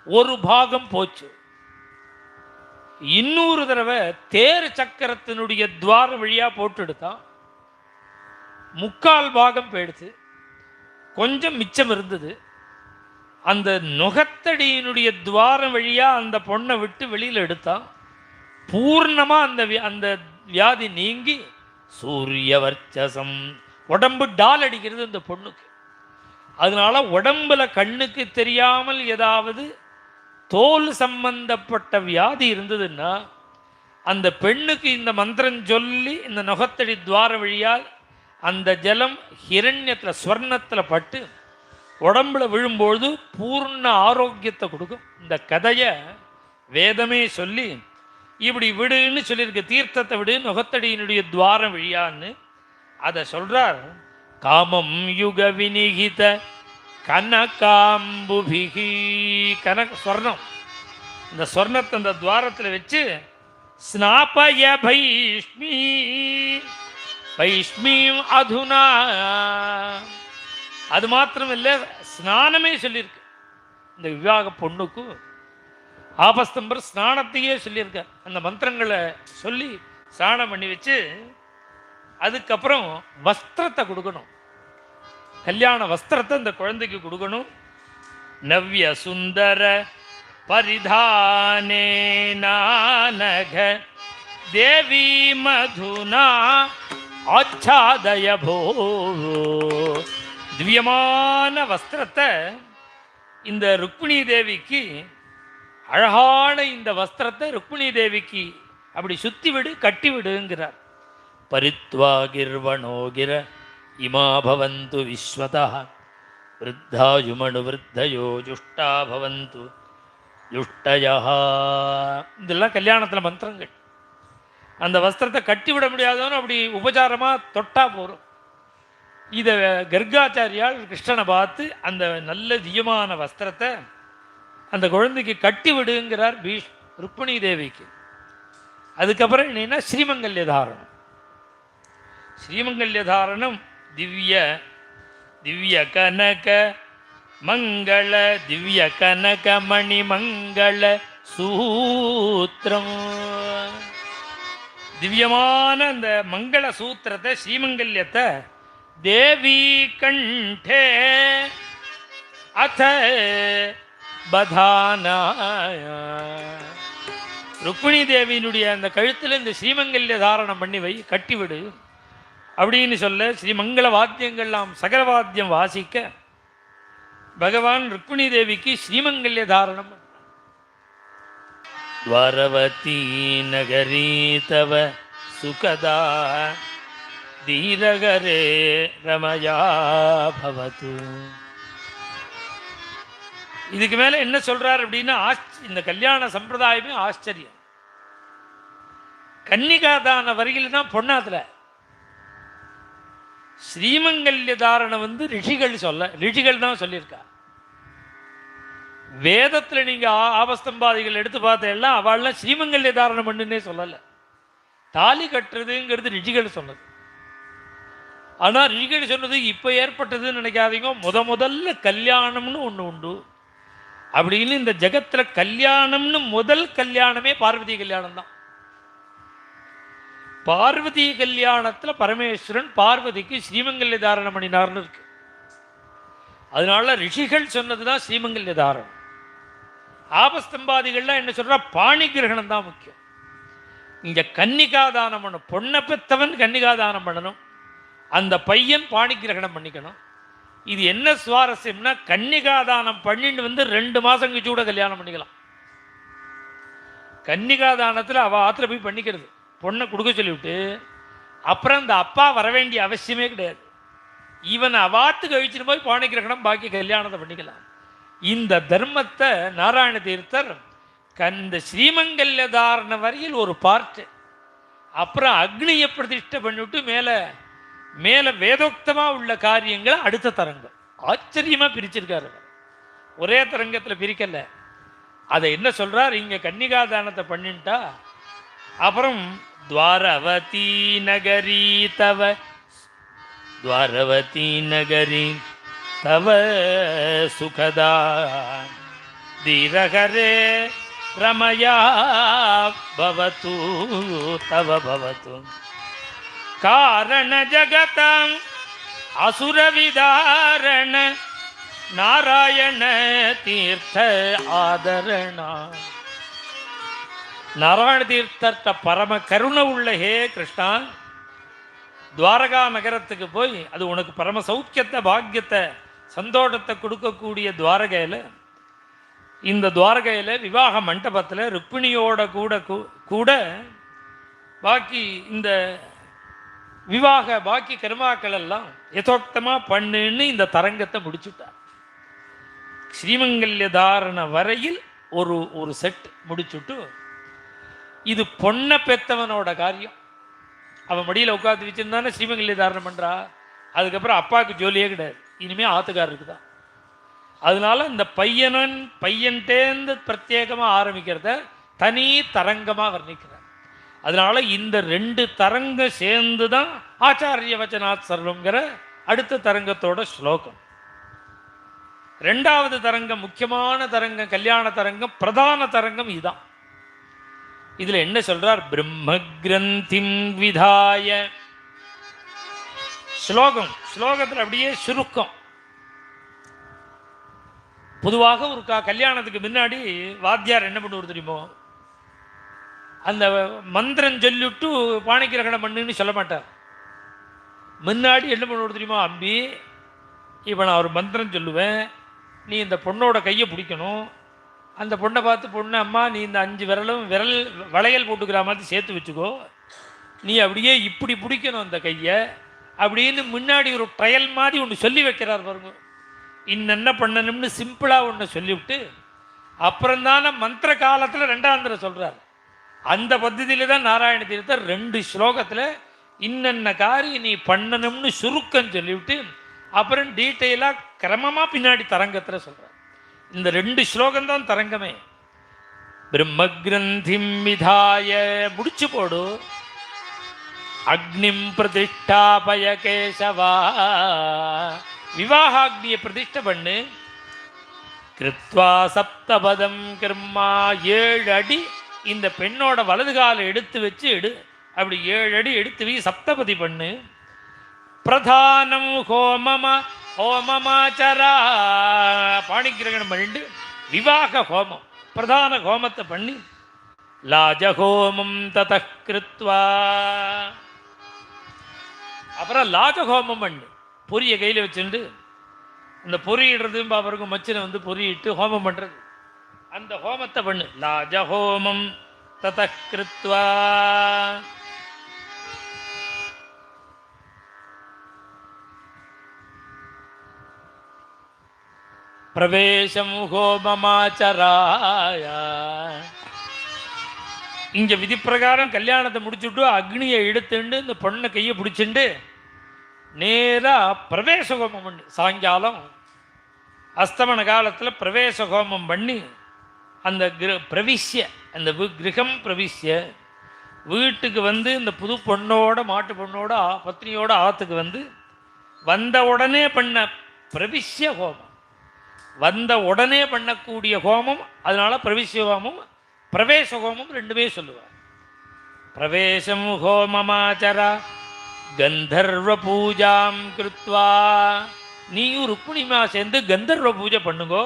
ஒரு பாகம் போச்சு. இன்னொரு தடவை தேர் சக்கரத்தினுடைய துவாரம் வழியா போட்டு எடுத்தான், 3/4 பாகம் போயிடுச்சு. கொஞ்சம் மிச்சம் இருந்தது. அந்த நுகத்தடியினுடைய துவாரம் வழியா அந்த பொண்ணை விட்டு வெளியில் எடுத்தான். பூர்ணமா அந்த வியாதி நீங்கி சூரியவர்ச்சசம், உடம்பு டால் அடிக்கிறது இந்த பொண்ணுக்கு. அதனால உடம்புல கண்ணுக்கு தெரியாமல் ஏதாவது தோல் சம்பந்தப்பட்ட வியாதி இருந்ததுன்னா அந்த பெண்ணுக்கு இந்த மந்திரம் சொல்லி இந்த நுகத்தடி துவார வழியால் அந்த ஜலம் ஹிரண்யத்தில் ஸ்வர்ணத்தில் பட்டு உடம்புல விழும்பொழுது பூர்ண ஆரோக்கியத்தை கொடுக்கும். இந்த கதையை வேதமே சொல்லி இப்படி விடுன்னு சொல்லியிருக்கு. தீர்த்தத்தை விடு நுகத்தடியினுடைய துவாரம் வழியான்னு அதை சொல்றார். காமம் யுக வினிகித கனகாம்புபிகி, ஸ்வர்ணம், இந்த ஸ்வர்ணத்தை அந்த துவாரத்தில் வச்சு ஸ்நாபய பைஷ்மீம் அதுனா. அது மாத்திரம் இல்லை, ஸ்நானமே சொல்லியிருக்கு. இந்த விவாக பொண்ணுக்கு ஆபஸ்தம்பர் ஸ்நானத்தையே சொல்லியிருக்கார். அந்த மந்திரங்களை சொல்லி ஸ்நானம் பண்ணி வச்சு அதுக்கப்புறம் வஸ்திரத்தை கொடுக்கணும், கல்யாண வஸ்திரத்தை இந்த குழந்தைக்கு கொடுக்கணும். நவ்ய சுந்தர பரிதானே நானக தேவி மதுனா ஆச்சாதய போ. திவ்யமான வஸ்திரத்தை இந்த ருக்மிணி தேவிக்கு, அழகான இந்த வஸ்திரத்தை ருக்மிணி தேவிக்கு அப்படி சுத்தி விடு, கட்டி விடுங்கிறார். பரித்வா கிர்வணோகிர இமா பவந்து விஸ்வதா விருத்தாயுமணு விருத்தயோ ஜுஷ்டா பவந்து ஜுஷ்டயா. இதெல்லாம் கல்யாணத்தில் மந்திரங்கள். அந்த வஸ்திரத்தை கட்டி விட முடியாதவன்னு அப்படி உபச்சாரமாக தொட்டா போகிறோம். இதை கர்காச்சாரியால் கிருஷ்ணனை பார்த்து அந்த நல்ல தியமான வஸ்திரத்தை அந்த குழந்தைக்கு கட்டி விடுங்கிறார் ருக்மிணி தேவிக்கு. அதுக்கப்புறம் என்னன்னா ஸ்ரீமங்கல்ய தாரணம். ஸ்ரீமங்கல்ய தாரணம் திவ்ய திவ்ய கனக மங்கள திவ்ய கனக மணி மங்கள சூத்திரம். திவ்யமான அந்த மங்கள சூத்திரத்தை, ஸ்ரீமங்கல்யத்தை தேவி கண்டே அத பதானாய. ருக்மிணி தேவியினுடைய அந்த கழுத்தில் இந்த ஸ்ரீமங்கல்ய தாரணம் பண்ணி வை, கட்டிவிடு அப்படின்னு சொல்ல, ஸ்ரீமங்கள வாத்தியங்கள்லாம் சகல வாத்தியம் வாசிக்க பகவான் ருக்மிணி தேவிக்கு ஸ்ரீமங்கல்ய தாரணம். துவாரவதி நகரி தவ சுகதா தீரகரே ரமயா பவது. இதுக்கு மேல என்ன சொல்றார் அப்படின்னா, இந்த கல்யாண சம்பிரதாயமே ஆச்சரியம். கன்னிகாதான வரையில் தான் பொண்ணாத்துல. ஸ்ரீமங்கல்ய தாரணம் ரிஷிகள் தான் சொல்லியிருக்கா. வேதத்தில் நீங்க ஆபஸ்தம்பாதிகள் எடுத்து பார்த்த எல்லாம் அவள்லாம் ஸ்ரீமங்கல்ய தாரணம் பண்ணுன்னே சொல்லலை. தாலி கட்டுறதுங்கிறது ரிஷிகள் சொன்னது. ஆனால் ரிஷிகள் சொன்னது இப்போ ஏற்பட்டதுன்னு நினைக்காதீங்க. முதல்ல கல்யாணம்னு ஒன்று உண்டு அப்படின்னு. இந்த ஜகத்தில் கல்யாணம்னு முதல் கல்யாணமே பார்வதி கல்யாணம் தான். பார்வதி கல்யாணத்தில் பரமேஸ்வரன் பார்வதிக்கு ஸ்ரீமங்கல்ய தாரணம் பண்ணினார்னு இருக்கு. அதனால ரிஷிகள் சொன்னதுதான் ஸ்ரீமங்கல்ய தாரணம். ஆபஸ்தம்பாதிகள்லாம் என்ன சொல்றா, பாணி கிரகணம் தான் முக்கியம். இங்க கன்னிகாதானம் பண்ணணும். பொண்ணை பெற்றவன் கன்னிகாதானம் பண்ணணும், அந்த பையன் பாணி கிரகணம் பண்ணிக்கணும். இது என்ன சுவாரஸ்யம்னா, கன்னிகாதானம் பண்ணிட்டு 2 மாசம் கழிச்சு கூட கல்யாணம் பண்ணிக்கலாம். கன்னிகாதானத்தில் அவள் ஆத்துல போய் பண்ணிக்கிறது, பொண்ணை கொடுக்க சொல்லிவிட்டு அப்புறம் அந்த அப்பா வர வேண்டிய அவசியமே கிடையாது. ஈவன் அவாத்துக்கு கழிச்சுட்டு போய் பாணி கிரகணம் பாக்கி கல்யாணத்தை பண்ணிக்கலாம். இந்த தர்மத்தை நாராயண தீர்த்தர் இந்த ஸ்ரீமங்கல்ய தாரண வரையில் ஒரு பார்ட்டு, அப்புறம் அக்னியை பிரதிஷ்டை பண்ணிவிட்டு மேலே மேலே வேதோக்தமாக உள்ள காரியங்களை அடுத்த தரங்கம் ஆச்சரியமாக பிரிச்சிருக்காரு. ஒரே தரங்கத்தில் பிரிக்கல. அதை என்ன சொல்றார் இங்கே, கன்னிகாதானத்தை பண்ணிட்டா அப்புறம் துவாரவதி நகரி தவ துவாரவதி நகரி தவ சுகதா தீரகரே ரமயா பவது தவ பவது காரண ஜகதம் அசுர விதாரண நாராயண தீர்த்த ஆதரணா. நாராயண தீர்த்த பரம கருணை உள்ள ஹே கிருஷ்ணா, துவாரகா நகரத்துக்கு போய் அது உனக்கு பரம சௌக்கியத்தை பாக்கியத்தை சந்தோஷத்தை கொடுக்கக்கூடிய துவாரகையில், இந்த துவாரகையில் விவாக மண்டபத்தில் ருக்மிணியோட கூட பாக்கி இந்த விவாக பாக்கி கர்மாக்கள் எல்லாம் யதோக்தமாக பண்ணுன்னு இந்த தரங்கத்தை முடிச்சுட்டார். ஸ்ரீமங்கல்ய தாரண வரையில் ஒரு செட் முடிச்சுட்டு, இது பொண்ணை பெத்தவனோட காரியம். அவன் மடியில் உட்காந்து வச்சிருந்தானே ஸ்ரீமங்கல்ய தாரணம் பண்ணுறா. அதுக்கப்புறம் அப்பாவுக்கு ஜோலியே கிடையாது, இனிமேல் ஆத்துக்காரருக்கு தான். அதனால இந்த பையன்டேந்து பிரத்யேகமாக ஆரம்பிக்கிறத தனி தரங்கமாக வர்ணிக்கிறார். அதனால இந்த 2 தரங்கம் சேர்ந்து தான் ஆச்சாரிய வச்சனாத் சர்வங்கிற அடுத்த தரங்கத்தோட ஸ்லோகம். 2வது தரங்கம் முக்கியமான தரங்கம், கல்யாண தரங்கம், பிரதான தரங்கம் இதுதான். இதுல என்ன சொல்றார், பிரம்ம கிரந்திம் விதாய ஸ்லோகத்தில் அப்படியே சுருக்கம். பொதுவாக ஒரு கல்யாணத்துக்கு முன்னாடி வாத்தியார் என்ன பண்ணுவார் தெரியுமோ, அந்த மந்திரம் சொல்லிவிட்டு பாணிக்கிரகணம் பண்ணுன்னு சொல்ல மாட்டார். முன்னாடி என்ன பண்ணுவார் தெரியுமா, அம்பி இப்போ நான் ஒரு மந்திரம் சொல்லுவேன், நீ இந்த பொண்ணோட கையை பிடிக்கணும், அந்த பொண்ணை பார்த்து, பொண்ணு அம்மா நீ இந்த 5 விரலும் வளையல் போட்டுக்கிற மாதிரி சேர்த்து வச்சுக்கோ, நீ அப்படியே இப்படி பிடிக்கணும் அந்த கையை அப்படின்னு முன்னாடி ஒரு ட்ரையல் மாதிரி ஒன்று சொல்லி வைக்கிறார் பாருங்க. இன்னென்ன பண்ணணும்னு சிம்பிளாக ஒன்று சொல்லிவிட்டு அப்புறம்தான மந்திர காலத்தில் 2ஆம் தடவை சொல்கிறார். அந்த பద్ధதியில் தான் நாராயண தீர்த்தர் 2 ஸ்லோகத்தில் இன்னென்ன காரியம் நீ பண்ணணும்னு சுருக்கம் சொல்லிவிட்டு அப்புறம் டீட்டெயிலாக கிரமமாக பின்னாடி தரங்கத்தில் சொல்கிறார். இந்த 2 ஸ்லோகம்தான் தரங்கமே. பிரம்ம கிரந்திம் விதாய முடிச்சு போடு, அக்னிம் பிரதிஷ்டாபய கேசவா, விவாகாக்னியை பிரதிஷ்டை பண்ணு, கிருத்வா சப்தபதம் கர்மா, 7 அடி இந்த பெண்ணோட வலது காலை எடுத்து வச்சு அப்படி 7 அடி எடுத்து வை, சப்தபதி பண்ணு. பிரதானம் ஹோமமாச்சரா, பாணிக்கிரகணம் பண்ணிட்டு விவாக ஹோமம் பிரதான ஹோமத்தை பண்ணி, லாஜஹோமம் தத கிருத்வா, அப்புறம் லாஜஹோமம் பண்ணு, பொரியை கையில் வச்சுட்டு அந்த பொறியிடுறது அவருக்கும் மச்சினை வந்து பொறியிட்டு ஹோமம் பண்ணுறது, அந்த ஹோமத்தை பண்ணு. லாஜஹோமம் தத கிருத்வா. பிரவேசம் ஹோமமாச்சராய. இங்க விதி பிரகாரம் கல்யாணத்தை முடிச்சுட்டு அக்னியை எடுத்துட்டு இந்த பொண்ணை கையை பிடிச்சிட்டு நேராக பிரவேச ஹோமம் பண்ணி, சாயங்காலம் அஸ்தமன காலத்தில் பிரவேச ஹோமம் பண்ணி அந்த பிரவிஷ்ய அந்த கிரகம் பிரவிஷ்ய வீட்டுக்கு வந்து இந்த புது பொண்ணோட மாட்டு பொண்ணோட பத்னியோட ஆற்றுக்கு வந்து வந்த உடனே பண்ண பிரவிஷ்ய ஹோமம், வந்த உடனே பண்ணக்கூடிய ஹோமம், அதனால பிரவிஷ்ய ஹோமம் பிரவேச ஹோமம் 2மே சொல்லுவார். பிரவேசம் ஹோமமாச்சரா கந்தர்வ பூஜாம் கிருத்வா, நீயும் ருக்மிணிமா சேர்ந்து கந்தர்வ பூஜை பண்ணுங்கோ.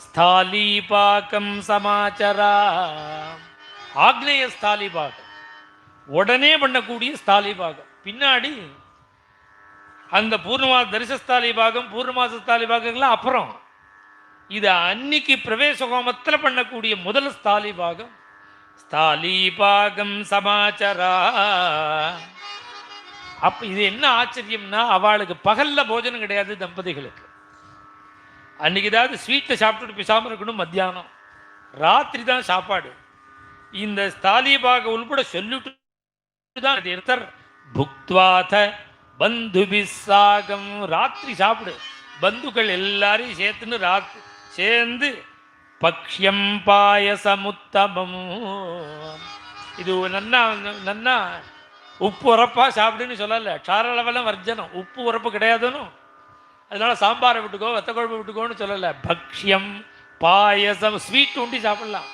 ஸ்தாலிபாக்கம் சமாச்சரா, ஆக்னேய ஸ்தாலிபாகம் உடனே பண்ணக்கூடிய ஸ்தாலிபாகம், பின்னாடி அந்த பூர்ணமாச தரிசஸ்தாலிபாகம் பூர்ணமாச ஸ்தாலிபாகங்கள்லாம் அப்புறம், இது அன்னைக்கு பிரவேச ஹோமத்தில் பண்ணக்கூடிய முதல் ஸ்தாலிபாகம். ஸ்தாலிபாகம் சமாச்சரா. அப்போ இது என்ன ஆச்சரியம்னா, அவளுக்கு பகலில் போஜனம் கிடையாது தம்பதிகளுக்கு. அன்றைக்கி ஏதாவது ஸ்வீட்டை சாப்பிட்டுட்டு பேசாமல் இருக்கணும், மத்தியானம் ராத்திரி தான் சாப்பாடு. இந்த ஸ்தாலிபாக உள்பட சொல்லிட்டு தான் தீர்த்தர் புக்வாத பந்து பிசாகம், ராத்திரி சாப்பிடு, பந்துக்கள் எல்லாரையும் சேர்த்துன்னு சேர்ந்து பக்ஷ்யம் பாயசமுத்தமம், இது நன்னா உப்பு உரப்பா சாப்பிடுன்னு சொல்லலை, சாரளவெல்லாம் வர்ஜனம், உப்பு உரப்பு கிடையாதுன்னு, அதனால சாம்பாரை விட்டுக்கோ வத்த குழம்பு விட்டுக்கோன்னு சொல்லலை. பக்ஷ்யம் பாயசம், ஸ்வீட் உண்டி சாப்பிடலாம்.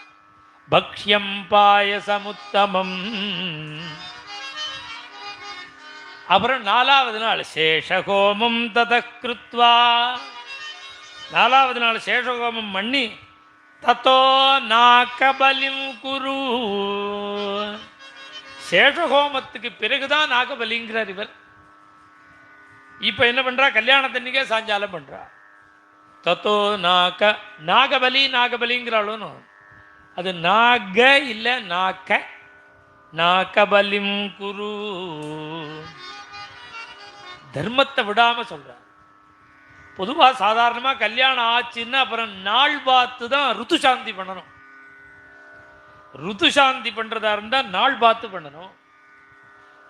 பக்ஷ்யம் பாயசமுத்தமம். அப்புறம் 4வது நாள் சேஷகோமம் தத கிருத்வா, 4வது நாள் சேஷகோமம் பண்ணி தத்தோ நாகபலிம் குரு, சேஷகோமத்துக்கு பிறகுதான் நாகபலிங்கிறார் இவர். இப்போ என்ன பண்ணுறா, கல்யாணத்தன்னைக்கே சாயங்காலம் பண்ணுறா. தத்தோ நாகபலிங்கிறாளும், அது நாக இல்லை நாகபலிம் குரு, தர்மத்தை விடாமல் சொல்கிறார். பொதுவாக சாதாரணமாக கல்யாணம் ஆச்சுன்னா அப்புறம் நாள் பார்த்து தான் ருத்து சாந்தி பண்ணணும். ருத்து சாந்தி பண்ணுறதா இருந்தால் நாள் பார்த்து பண்ணணும்.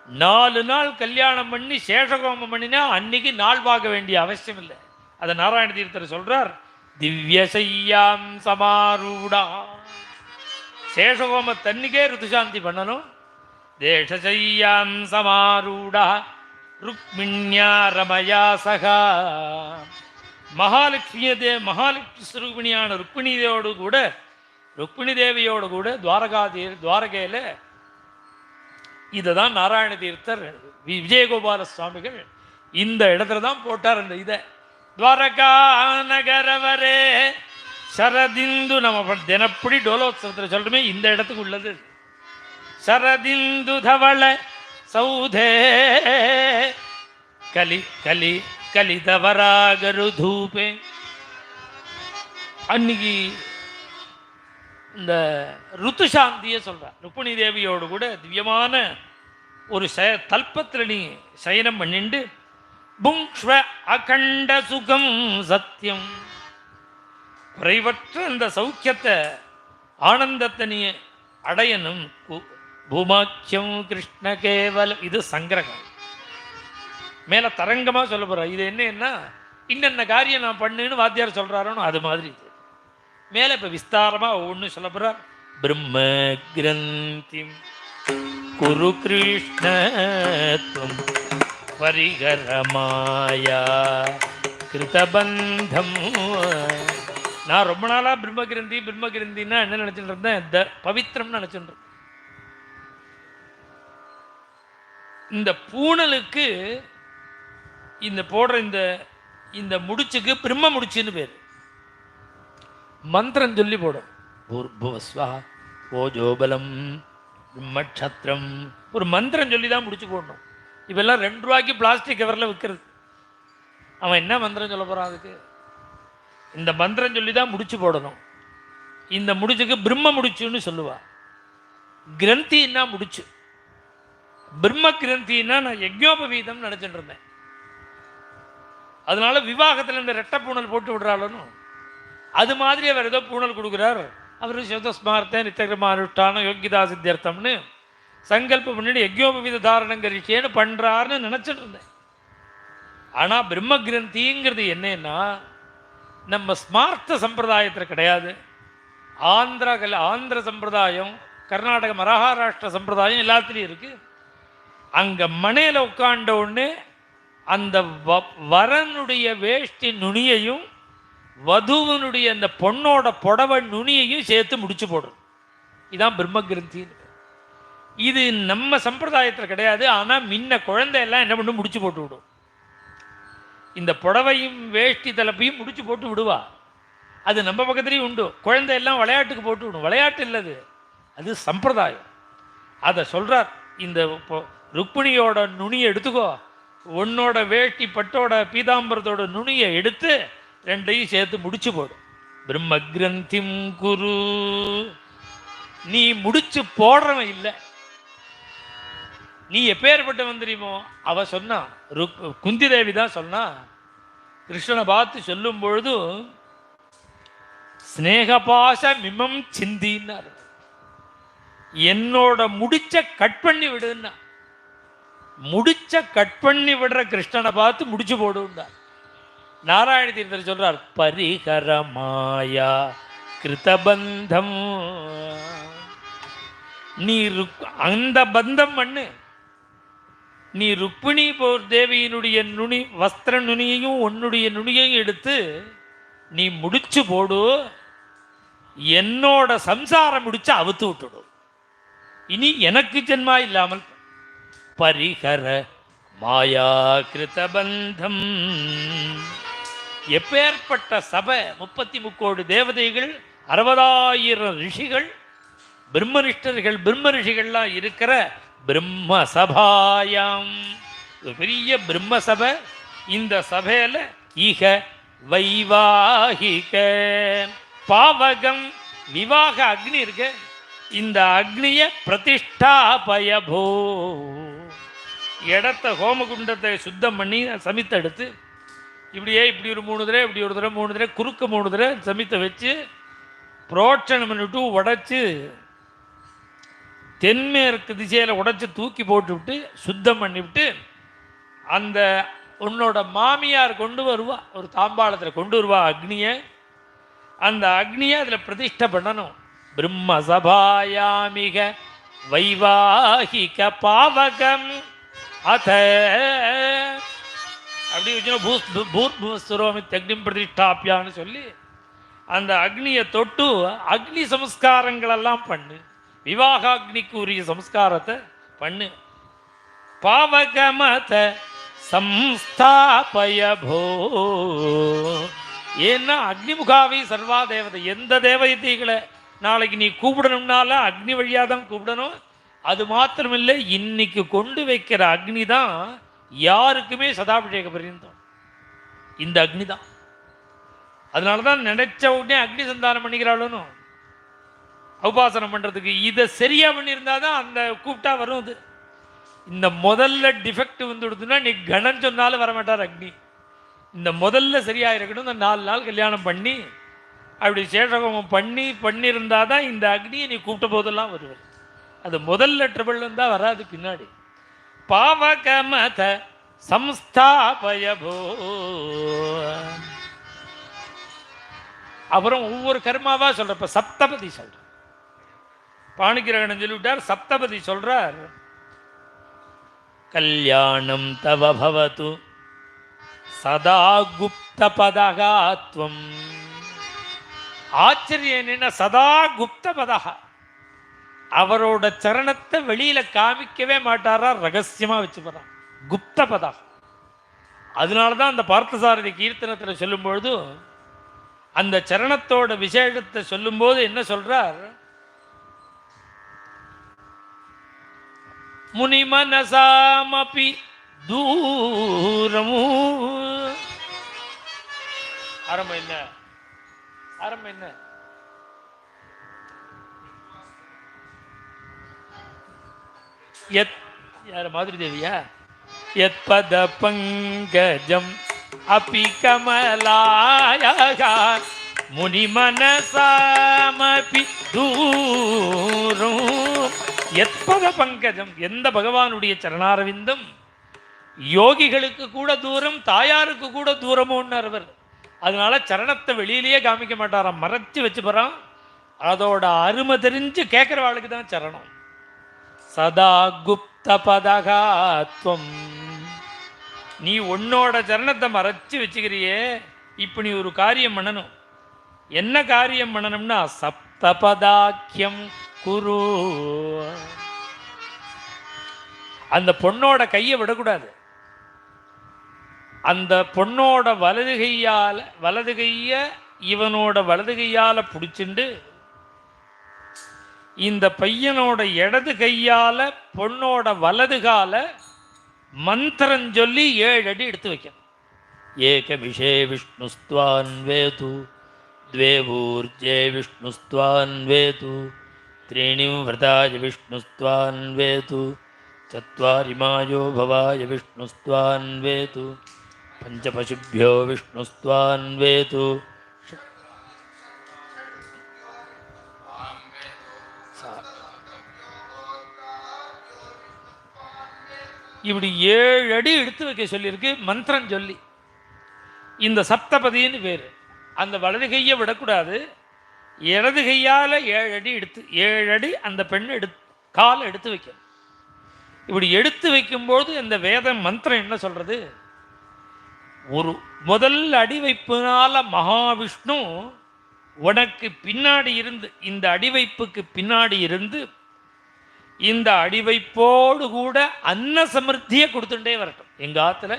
4 நாள் கல்யாணம் பண்ணி சேஷகோமம் பண்ணினா அன்னைக்கு நாள் பார்க்க வேண்டிய அவசியம் இல்லை. அதை நாராயண தீர்த்தர் சொல்கிறார். திவ்யசையாம் சமாரூடா, சேஷகோம தன்னிக்கே ருத்துசாந்தி பண்ணணும். தேசசையாம் சமாரூடா ருக்மிண்யா ரமயா சகா, மகாலட்சுமி ஸ்வரூபிணியான ருக்மிணி தேவியோடு கூட துவாரகையில் இதை தான் நாராயண தீர்த்தர் விஜயகோபால சுவாமிகள் இந்த இடத்துல தான் போட்டார் அந்த இதை. துவாரகா நகரவரே சரதிந்து, நம்ம தினப்படி டோலோத்சவத்தில் சொல்றோமே, இந்த இடத்துக்கு உள்ளது. சரதிந்து தவள சௌதே கலி கலி கலிதவராகரு தூபே. அன்னைக்கு இந்த ருத்து சாந்தியை சொல்கிறார். ருக்மிணி தேவியோடு கூட திவ்யமான ஒரு தல்பத்தில் நீ சயனம் பண்ணிண்டு புங்ஷ்வ அகண்ட சுகம் சத்தியம், குறைவற்ற அந்த சௌக்கியத்தை ஆனந்தத்தை நீ அடையணும். பூமாக்கியம் கிருஷ்ண கேவலம். இது சங்கிரகம். மேலே தரங்கமாக சொல்ல போகிறார். இது என்னன்னா இன்னென்ன காரியம் நான் பண்ணுன்னு வாத்தியார் சொல்கிறாரோன்னு அது மாதிரி. மேலே இப்போ விஸ்தாரமாக ஒவ்வொன்று சொல்ல போகிறார். பிரம்ம கிரந்தி குரு கிருஷ்ணத்வம் பரிகரமாயா கிருதபந்தம். நான் ரொம்ப நாளாக பிரம்மகிரந்தின்னா என்ன நினச்சிட்டு இருந்தேன்? பவித்திரம்னு நினச்சிட்டு இருந்தேன். இந்த பூணலுக்கு இந்த போடுற இந்த முடிச்சுக்கு பிரம்ம முடிச்சுன்னு பேர். மந்திரம் சொல்லி போடும். பூர்புவஸ்வா ஓஜோபலம் பிரம்மக்ஷத்ரம். ஒரு மந்திரம் சொல்லி தான் முடிச்சு போடணும். இப்பெல்லாம் 2 ரூபாய்க்கு பிளாஸ்டிக் கவரில் விற்கிறது. அவன் என்ன மந்திரம் சொல்ல போகிறான்? அதுக்கு இந்த மந்திரம் சொல்லி தான் முடிச்சு போடணும். இந்த முடிச்சுக்கு பிரம்ம முடிச்சுன்னு சொல்லுவா. கிரந்தின்னா முடிச்சு. பிரம்ம கிரந்தின்னா நான் யஜ்ஞோபவீதம் நினச்சிட்டு இருந்தேன். அதனால விவாகத்தில் இந்த ரெட்டை பூணல் போட்டு விடுறாளன்னு அது மாதிரி அவர் ஏதோ பூணல் கொடுக்குறார். அவர் சதஸ்மார்த்த நித்தியகிரமானுஷ்டான யோகிதா சித்தியர்த்தம்னு சங்கல்பம் பண்ணிட்டு யஜ்ஞோபவீத தாரணங்கரிச்சேன்னு பண்ணுறாருன்னு நினச்சிட்டு இருந்தேன். ஆனால் பிரம்ம கிரந்திங்கிறது என்னன்னா நம்ம ஸ்மார்த்த சம்பிரதாயத்தில் கிடையாது. ஆந்திர சம்பிரதாயம், கர்நாடக மகாராஷ்டிர சம்பிரதாயம் எல்லாத்துலேயும் இருக்குது. அங்கே மனையில் உட்காண்ட உடனே அந்த வரனுடைய வேஷ்டி நுனியையும் வதுவனுடைய அந்த பொண்ணோட புடவை நுனியையும் சேர்த்து முடிச்சு போடும். இதுதான் பிரம்ம கிரந்தின்னு. இது நம்ம சம்பிரதாயத்தில் கிடையாது. ஆனால் முன்ன குழந்தையெல்லாம் என்ன பண்ணி முடிச்சு போட்டு விடும். இந்த புடவையும் வேஷ்டி தலைப்பையும் முடிச்சு போட்டு விடுவா. அது நம்ம பக்கத்துலேயும் உண்டு. குழந்தையெல்லாம் விளையாட்டுக்கு போட்டு விடும். விளையாட்டு இல்லது, அது சம்பிரதாயம். அதை சொல்கிறார். இந்த ருக்மிணியோட நுனியை எடுத்துக்கோ, உன்னோட வேஷ்டி பட்டோட பீதாம்பரத்தோட நுனியை எடுத்து 2ஐயும் சேர்த்து முடிச்சு போடும். பிரம்ம கிரந்திம் குரு. நீ முடிச்சு போடுறவன் இல்லை. நீ எப்பேற்பட்டவன் தெரியுமோ? அவ சொன்னா, குந்தி தேவி தான் சொன்னா. கிருஷ்ணனை பார்த்து சொல்லும் பொழுது ஸ்நேகபாச மிமம் சிந்தின்னார். என்னோட முடிச்ச கட் பண்ணி விடுன்னா. முடிச்ச கட் பண்ணி விடுற கிருஷ்ணனை பார்த்து முடிச்சு போடுன்னார். நாராயண தீர்த்தர் சொல்றார், பரிகரமாயா கிருதபந்தம். நீ அந்த பந்தம் பண்ணு. நீ ருக்மிணி தேவியினுடைய நுனி வஸ்திர நுனியையும் உன்னுடைய நுனியையும் எடுத்து நீ முடிச்சு போடு. என்னோட சம்சாரம் முடிச்சு அவுத்து விட்டுடும். இனி எனக்கு ஜென்மா இல்லாமல். பரிகர மாயா கிருதபந்தம். எப்பேற்பட்ட சபை! 33 கோடி தேவதைகள், 60,000 ரிஷிகள், பிரம்மனிஷ்டர்கள், பிரம்ம ரிஷிகள்லாம் இருக்கிற பிரம்ம சபாயாம். பெரிய பிரம்ம சபை. இந்த சபையில் ஈக வைவாகிக பாவகம் விவாக அக்னி இருக்கு. இந்த அக்னிய பிரதிஷ்டாபயபோ. இடத்த ஹோமகுண்டத்தை சுத்தம் பண்ணி சமித்தெடுத்து இப்படியே இப்படி ஒரு 3 தடவை, இப்படி ஒரு தடவை 3 தடவை, குறுக்க 3 தடவை சமித்தை வச்சு புரோட்சணம் பண்ணிவிட்டு உடைச்சு தென்மேற்கு திசையில் உடைச்சி தூக்கி போட்டுவிட்டு சுத்தம் பண்ணிவிட்டு அந்த உன்னோட மாமியார் கொண்டு வருவா. ஒரு தாம்பாளத்தில் கொண்டு வருவா அக்னியை. அந்த அக்னியை அதில் பிரதிஷ்டை பண்ணணும். பிரம்ம சபாயாமிக வைவாகிக பாவகம் அத அப்படி வச்சுன்னா பூர்புவஸ்வரோமி அக்னி பிரதிஷ்டாப்பியான்னு சொல்லி அந்த அக்னியை தொட்டு அக்னி சம்ஸ்காரங்களெல்லாம் பண்ணு. விவாகாக்னிக்கு உரிய சம்ஸ்காரத்தை பண்ணு. பாவகமத சம்ஸ்தாபய போ. ஏன்னா அக்னிமுகாவை சர்வா தேவதை, எந்த தேவதைகளை நாளைக்கு நீ கூப்பிடணும்னால அக்னி வழியாக தான் கூப்பிடணும். அது மாத்திரமில்லை, இன்னைக்கு கொண்டு வைக்கிற அக்னி தான் யாருக்குமே சதாபிஷேக பரியந்தம் இந்த அக்னி தான். அதனால தான் நினைச்ச உடனே அக்னி சந்தானம் பண்ணிக்கிறாளுன்னு உபாசனம் பண்றதுக்கு. இதை சரியா பண்ணியிருந்தா தான் அந்த கூப்பிட்டா வரும். அது இந்த முதல்ல டிஃபெக்ட் வந்துடுதுன்னா நீ கணம் சொன்னாலும் வரமாட்டார் அக்னி. இந்த முதல்ல சரியா இருக்கணும். இந்த 4 நாள் கல்யாணம் பண்ணி அப்படி சேஷகோமம் பண்ணியிருந்தா தான் இந்த அக்னியை நீ கூப்பிட்ட போதெல்லாம் வருவார். அது முதல்ல ட்ரபிள் வந்தால் வராது பின்னாடி. பாவகமத சம்ஸ்தாபயபோ. அப்புறம் ஒவ்வொரு கர்மாவா சொல்றப்ப சப்தபதி சொல்ற. பாணிகிரகணம் சொல்லிவிட்டார், சப்தபதி சொல்றார். கல்யாணம் தவ பவது சதா குப்த பதகாத்வம். ஆச்சரியம் என்னன்னா சதா குப்த பதகா, அவரோட சரணத்தை வெளியில காமிக்கவே மாட்டாரா, ரகசியமா வச்சு போறான் குப்த பதா. அதனாலதான் அந்த பார்த்தசாரதி கீர்த்தனத்துல சொல்லும் பொழுது அந்த சரணத்தோட விசேஷத்தை சொல்லும் போது என்ன சொல்றார், முனி மனசாமபி தூரமு. ஆரம்பம் என்ன, ஆரம்பம் என்ன, யார மாதிரி தேவியா, எத் பத பங்கஜம் அபி கமலாயா முனி மனசாமபி தூரம். எத் பத பங்கஜம், எந்த பகவானுடைய சரணாரவிந்தம் யோகிகளுக்கு கூட தூரம், தாயாருக்கு கூட தூரமோன்னு அவர். அதனால சரணத்தை வெளியிலேயே காமிக்க மாட்டாராம், மறைச்சு வச்சு போறான். அதோட அருமை தெரிஞ்சு கேட்கிறவாளுக்கு தான் சரணம். சதா குப்த பதகாத்வம். நீ உன்னோட சரணத்தை மறைச்சு வச்சுக்கிறியே, இப்ப நீ ஒரு காரியம் பண்ணணும். என்ன காரியம் பண்ணணும்னா சப்தபதாக்கியம் குரு. அந்த பொண்ணோட கையை விடக்கூடாது. அந்த பொண்ணோட வலது கைய இவனோட வலது கையால பிடிச்சிண்டு இந்த பையனோட இடது கையால பொண்ணோட வலது கால மந்திரம் சொல்லி 7 அடி எடுத்து வைக்கணும். ஏகமிஷே விஷ்ணுஸ்துவான் வேது द्वे ऊर्जे विष्णुस्त्वान् वेतु त्रीणि व्रताय विष्णुस्त्वान् वेतु चत्वारिमायो भवाय विष्णुस्त्वान् वेतु पञ्चपशुभ्यो विष्णुस्त्वान् वेतु. இப்படி 7 அடி எடுத்து வைக்க சொல்லியிருக்கு மந்திரம் சொல்லி. இந்த சப்தபதின்னு பேரு. அந்த வலது கையை விடக்கூடாது, இடது கையால் 7 அடி எடுத்து 7 அடி அந்த பெண் காலை எடுத்து வைக்கணும். இப்படி எடுத்து வைக்கும்போது இந்த வேத மந்திரம் என்ன சொல்றது, ஒரு முதல் அடி வைப்பினால மகாவிஷ்ணு உனக்கு பின்னாடி இருந்து, இந்த அடிவைப்புக்கு பின்னாடி இருந்து இந்த அடிவைப்போடு கூட அன்ன சமிருத்தியை கொடுத்துட்டே வரட்டும். எங்க ஆத்துல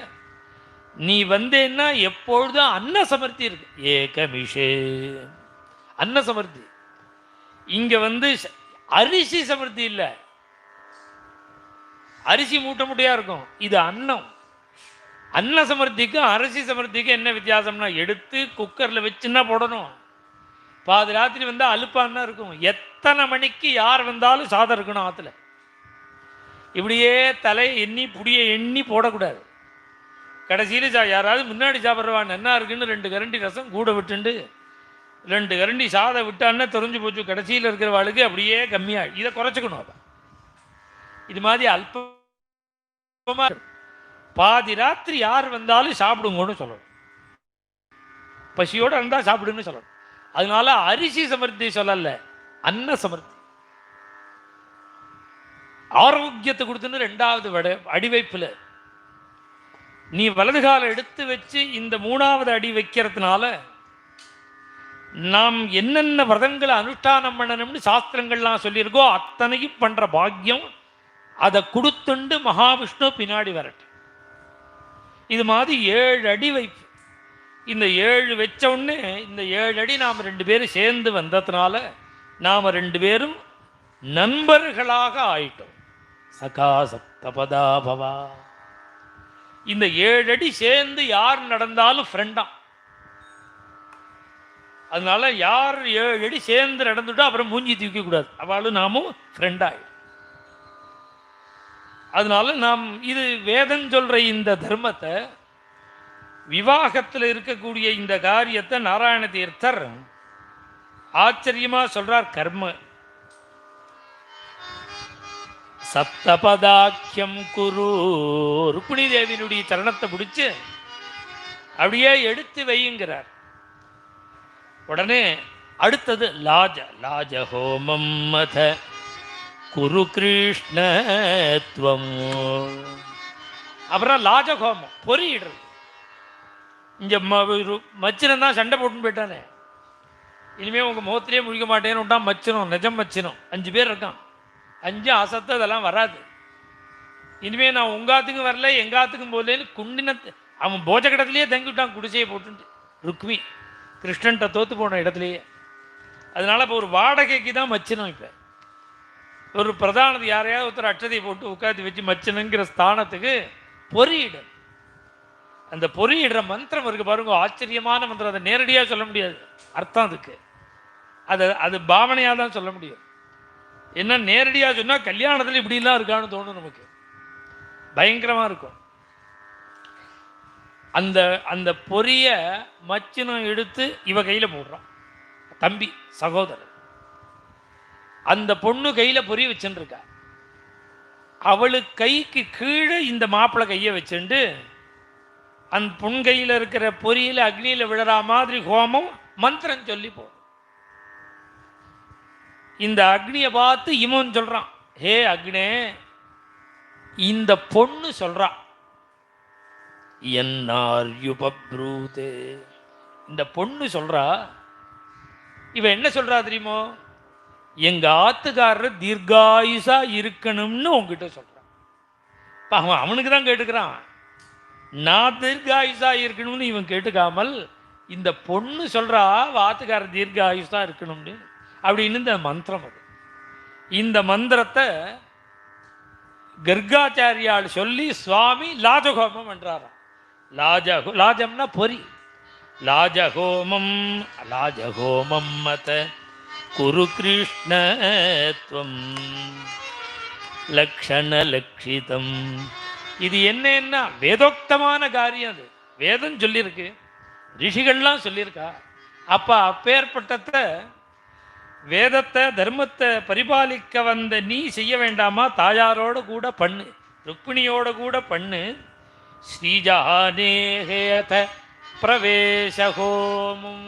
நீ வந்தேன்னா எப்பொழுதும் அன்ன சமர்த்தி இருக்கு. ஏகமிஷே அன்ன சமர்த்தி. இங்க அரிசி சமர்த்தி இல்ல, அரிசி மூட்டை மூட்டையா இருக்கும். இது அன்னம். அன்ன சமர்த்திக்கும் அரிசி சமர்த்திக்கும் என்ன வித்தியாசம்னா, எடுத்து குக்கர்ல வச்சுன்னா போடணும். பாதி ராத்திரி வந்தால் அலுப்பான்னா இருக்கும். எத்தனை மணிக்கு யார் வந்தாலும் சாதம் இருக்கணும் ஆற்றுல. இப்படியே தலை எண்ணி புடியை எண்ணி போடக்கூடாது. கடைசியில் யாராவது முன்னாடி சாப்பிட்றவான் என்ன இருக்குன்னு 2 கரண்டி ரசம் கூட விட்டுண்டு 2 கரண்டி சாதம் விட்டான்னா தெரிஞ்சு போச்சு. கடைசியில் இருக்கிறவாளுக்கு அப்படியே கம்மியாக இதை குறைச்சிக்கணும். அதை இது மாதிரி அல்பமாக பாதி ராத்திரி யார் வந்தாலும் சாப்பிடுங்கன்னு சொல்லணும். பசியோடு இருந்தால் சாப்பிடுன்னு சொல்லணும். அதனால அரிசி சமர்த்தி சொல்லல, அன்ன சமர்த்தி. ஆரோக்கியத்தை கொடுத்துன்னு 2வது அடிவைப்பில் நீ வலது கால எடுத்து வச்சு இந்த 3வது அடி வைக்கிறதுனால நாம் என்னென்ன விரதங்களை அனுஷ்டானம் பண்ணணும்னு சாஸ்திரங்கள்லாம் சொல்லியிருக்கோ அத்தனையும் பண்ற பாக்கியம் அதை கொடுத்துண்டு மகாவிஷ்ணு பின்னாடி வரட்டும். இது மாதிரி 7 அடி வைப்பு. இந்த 7 வச்ச உடனே இந்த 7 அடி நாம் 2 பேரும் சேர்ந்து வந்ததுனால நாம் 2 பேரும் நண்பர்களாக ஆயிட்டோம். சகா சப்தபதா பவா. இந்த 7 அடி சேர்ந்து யார் நடந்தாலும் ஃப்ரெண்டா. அதனால யார் 7 அடி சேர்ந்து நடந்துட்டோ அப்புறம் மூஞ்சி தூக்க கூடாது, அவளும் நாமும் ஃப்ரெண்டாய். அதனால நாம் இது வேதம் சொல்ற இந்த தர்மத்தை, விவாகத்தில் இருக்கக்கூடிய இந்த காரியத்தை நாராயண தீர்த்தர் ஆச்சரியமா சொல்றார். கர்ம சப்தபதாக்கியம் குரு. ருக்மிணி தேவியினுடைய சரணத்தை பிடிச்சு அப்படியே எடுத்து வையுங்கிறார். உடனே அடுத்தது லாஜ லாஜ ஹோமம் மத குரு கிருஷ்ணத்வம். அப்புறம் லாஜஹோமம் பொறியிடுறது. இங்க மச்சினம் தான் சண்டை போட்டுன்னு போயிட்டானே, இனிமே உங்க முகத்திலே முழிக்க மாட்டேன்னு விட்டா மச்சினம், நிஜம் மச்சினம் 5 பேர் இருக்கான். 5 அசத்து அதெல்லாம் வராது. இனிமே நான் உங்காத்துக்கும் வரல எங்காத்துக்கும் போகலன்னு குண்டினத்து அவன் போஜகடத்துலேயே தங்கி விட்டான், குடிசையை போட்டுட்டு. ருக்மி கிருஷ்ணன்ட்ட தோத்து போன இடத்துலையே. அதனால இப்போ ஒரு வாடகைக்கு தான் மச்சினம். இப்போ ஒரு பிரதானது யாரையாவது ஒருத்தர் அட்சதையை போட்டு உட்காந்து வச்சு மச்சினங்கிற ஸ்தானத்துக்கு பொறியிடு. அந்த பொறியிடுற மந்திரம் இருக்கு பாருங்க, ஆச்சரியமான மந்திரம். அதை நேரடியாக சொல்ல முடியாது அர்த்தம் அதுக்கு. அது பாவனையாக தான் சொல்ல முடியும். என்ன நேரடியாக சொன்னால் கல்யாணத்தில் இப்படிலாம் இருக்கான்னு தோணும் நமக்கு, பயங்கரமாக இருக்கும். அந்த அந்த பொரிய மச்சினம் எடுத்து இவ கையில் போடுறான், தம்பி சகோதரர். அந்த பொண்ணு கையில் பொறி வச்சுன்னு இருக்கா. அவளுக்கு கைக்கு கீழே இந்த மாப்பிள்ளை கையை வச்சுண்டு அந்த பொன் கையில் இருக்கிற பொரியில் அக்னியில் விழற மாதிரி ஹோமம் மந்திரம் சொல்லி போ. இந்த அக்னியை பார்த்து இவன் சொல்றான், ஹே அக்னே, இந்த பொண்ணு சொல்றா, என்னார் யுபப்ரூதே. இந்த பொண்ணு சொல்றா, இவ என்ன சொல்றா தெரியுமோ, எங்க ஆத்துக்காரர் தீர்காயுசா இருக்கணும்னு உங்ககிட்ட சொல்றான். அவனுக்கு தான் கேட்டுக்கிறான். நான் தீர்காயுசா இருக்கணும்னு இவன் கேட்டுக்காமல் இந்த பொண்ணு சொல்றா ஆத்துக்காரர் தீர்காயுசா இருக்கணும்னு அப்படின்னு இந்த மந்திரம். அது இந்த மந்திரத்தை கர்காச்சாரியால் சொல்லி சுவாமி லாஜஹோமம் என்றாராம். லாஜம்னா பொறி. லாஜஹோமம் லாஜஹோமம் மத குரு கிருஷ்ணத்வம் லக்ஷண லக்ஷிதம். இது என்னன்னா வேதோக்தமான காரியம். அது வேதம் சொல்லியிருக்கு, ரிஷிகள்லாம் சொல்லியிருக்கா. அப்போ அப்பேற்பட்டத்தை வேதத்தை தர்மத்தை பரிபாலிக்க வந்த நீ செய்ய வேண்டாமா? தாயாரோட கூட பண்ணு, ருக்மிணியோட கூட பண்ணு. ஸ்ரீஜானேஹேத பிரவேசஹோமம்.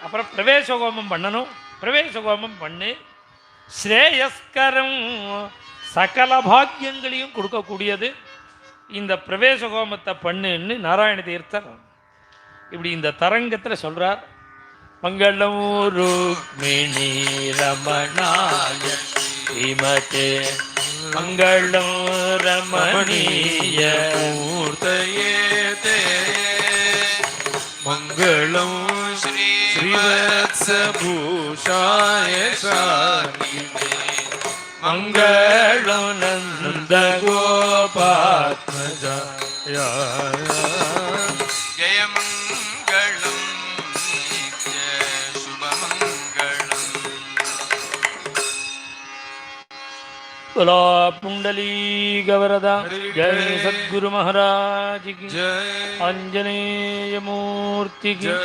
அப்புறம் பிரவேசஹோமம் பண்ணணும். பிரவேசஹோமம் பண்ணு. ஸ்ரேயஸ்கரம், சகல பாக்கியங்களையும் கொடுக்கக்கூடியது இந்த பிரவேசஹோமத்தை பண்ணுன்னு நாராயண தீர்த்தர் இப்படி இந்த தரங்கத்தில் சொல்றார். மங்களம் ருக்மிணி ரமணாய ஸ்ரீமதே மங்களம் ரமணீய மூர்த்தயே தே மங்களம் ஸ்ரீவத்ஸபூஷாய சாரிமே மங்களம் நந்த கோபாத்மஜாய ஜய மங்களம் நித்ய சுபமங்களம். बोलो पुंडलीक वरदा जय सद्गुरु महाराज की जय, आंजनेय मूर्ति की जय.